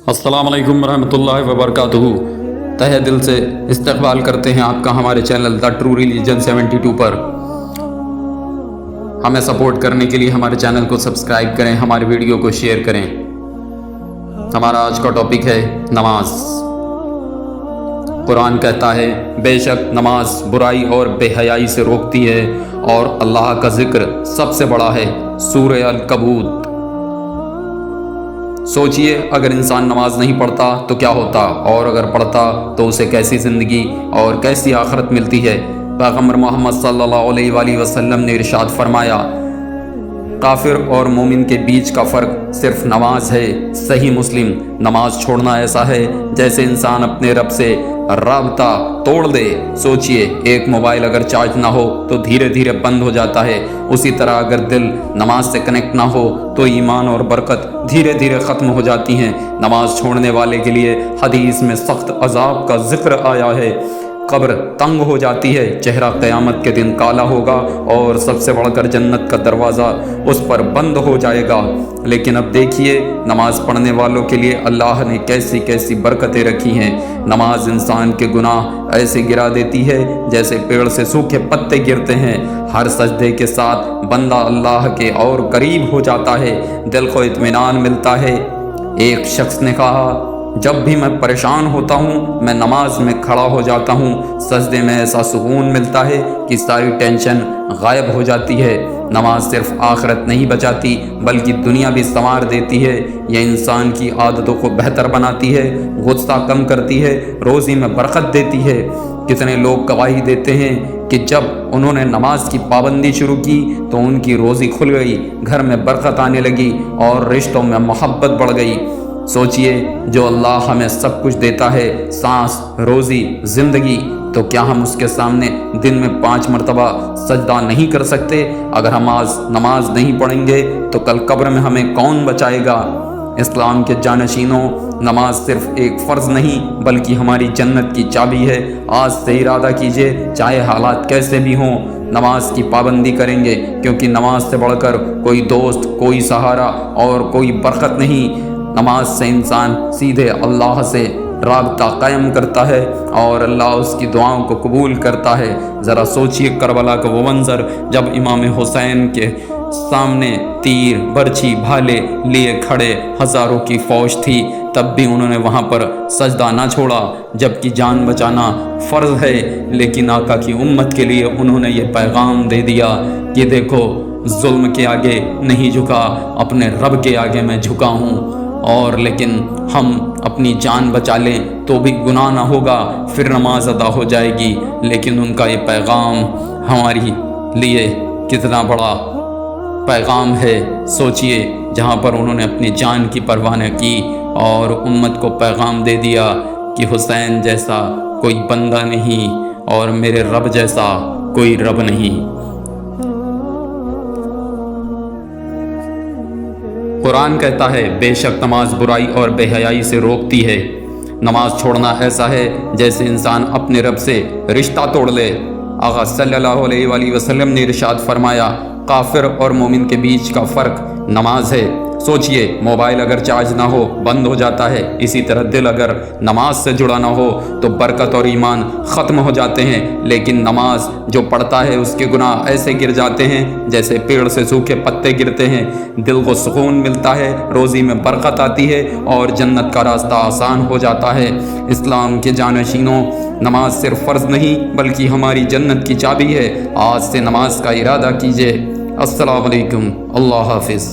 السلام علیکم ورحمۃ اللہ وبرکاتہ۔ تہہ دل سے استقبال کرتے ہیں آپ کا ہمارے چینل دا ٹرو ریلیجن 72 پر۔ ہمیں سپورٹ کرنے کے لیے ہمارے چینل کو سبسکرائب کریں، ہماری ویڈیو کو شیئر کریں۔ ہمارا آج کا ٹاپک ہے نماز۔ قرآن کہتا ہے بے شک نماز برائی اور بے حیائی سے روکتی ہے اور اللہ کا ذکر سب سے بڑا ہے۔ سورہ العنکبوت۔ سوچئے اگر انسان نماز نہیں پڑھتا تو کیا ہوتا، اور اگر پڑھتا تو اسے کیسی زندگی اور کیسی آخرت ملتی ہے۔ پیغمبر محمد صلی اللہ علیہ وآلہ وسلم نے ارشاد فرمایا، کافر اور مومن کے بیچ کا فرق صرف نماز ہے۔ صحیح مسلم۔ نماز چھوڑنا ایسا ہے جیسے انسان اپنے رب سے رابطہ توڑ دے۔ سوچئے ایک موبائل اگر چارج نہ ہو تو دھیرے دھیرے بند ہو جاتا ہے، اسی طرح اگر دل نماز سے کنیکٹ نہ ہو تو ایمان اور برکت دھیرے دھیرے ختم ہو جاتی ہیں۔ نماز چھوڑنے والے کے لیے حدیث میں سخت عذاب کا ذکر آیا ہے۔ قبر تنگ ہو جاتی ہے، چہرہ قیامت کے دن کالا ہوگا اور سب سے بڑھ کر جنت کا دروازہ اس پر بند ہو جائے گا۔ لیکن اب دیکھیے نماز پڑھنے والوں کے لیے اللہ نے کیسی کیسی برکتیں رکھی ہیں۔ نماز انسان کے گناہ ایسے گرا دیتی ہے جیسے پیڑ سے سوکھے پتے گرتے ہیں۔ ہر سجدے کے ساتھ بندہ اللہ کے اور قریب ہو جاتا ہے، دل کو اطمینان ملتا ہے۔ ایک شخص نے کہا، جب بھی میں پریشان ہوتا ہوں میں نماز میں کھڑا ہو جاتا ہوں، سجدے میں ایسا سکون ملتا ہے کہ ساری ٹینشن غائب ہو جاتی ہے۔ نماز صرف آخرت نہیں بچاتی بلکہ دنیا بھی سنوار دیتی ہے۔ یہ انسان کی عادتوں کو بہتر بناتی ہے، غصہ کم کرتی ہے، روزی میں برکت دیتی ہے۔ کتنے لوگ گواہی دیتے ہیں کہ جب انہوں نے نماز کی پابندی شروع کی تو ان کی روزی کھل گئی، گھر میں برکت آنے لگی اور رشتوں میں محبت بڑھ گئی۔ سوچئے جو اللہ ہمیں سب کچھ دیتا ہے، سانس، روزی، زندگی، تو کیا ہم اس کے سامنے دن میں 5 مرتبہ سجدہ نہیں کر سکتے؟ اگر ہم آج نماز نہیں پڑھیں گے تو کل قبر میں ہمیں کون بچائے گا؟ اسلام کے جانشینوں، نماز صرف ایک فرض نہیں بلکہ ہماری جنت کی چابی ہے۔ آج سے ارادہ کیجئے چاہے حالات کیسے بھی ہوں، نماز کی پابندی کریں گے، کیونکہ نماز سے بڑھ کر کوئی دوست، کوئی سہارا اور کوئی برکت نہیں۔ نماز سے انسان سیدھے اللہ سے رابطہ قائم کرتا ہے اور اللہ اس کی دعاؤں کو قبول کرتا ہے۔ ذرا سوچئے کربلا کا وہ منظر جب امام حسین کے سامنے تیر، برچھی، بھالے لیے کھڑے ہزاروں کی فوج تھی، تب بھی انہوں نے وہاں پر سجدہ نہ چھوڑا، جبکہ جان بچانا فرض ہے۔ لیکن آقا کی امت کے لیے انہوں نے یہ پیغام دے دیا کہ دیکھو ظلم کے آگے نہیں جھکا، اپنے رب کے آگے میں جھکا ہوں۔ اور لیکن ہم اپنی جان بچا لیں تو بھی گناہ نہ ہوگا، پھر نماز ادا ہو جائے گی۔ لیکن ان کا یہ پیغام ہماری لیے کتنا بڑا پیغام ہے۔ سوچئے جہاں پر انہوں نے اپنی جان کی پرواہ نہ کی اور امت کو پیغام دے دیا کہ حسین جیسا کوئی بندہ نہیں اور میرے رب جیسا کوئی رب نہیں۔ قرآن کہتا ہے بے شک نماز برائی اور بے حیائی سے روکتی ہے۔ نماز چھوڑنا ایسا ہے جیسے انسان اپنے رب سے رشتہ توڑ لے۔ آقا صلی اللہ علیہ وآلہ وسلم نے ارشاد فرمایا، کافر اور مومن کے بیچ کا فرق نماز ہے۔ سوچئے موبائل اگر چارج نہ ہو بند ہو جاتا ہے، اسی طرح دل اگر نماز سے جڑا نہ ہو تو برکت اور ایمان ختم ہو جاتے ہیں۔ لیکن نماز جو پڑھتا ہے اس کے گناہ ایسے گر جاتے ہیں جیسے پیڑ سے سوکھے پتے گرتے ہیں، دل کو سکون ملتا ہے، روزی میں برکت آتی ہے اور جنت کا راستہ آسان ہو جاتا ہے۔ اسلام کے جانشینوں، نماز صرف فرض نہیں بلکہ ہماری جنت کی چابی ہے۔ آج سے نماز کا ارادہ کیجئے۔ السلام علیکم، اللہ حافظ۔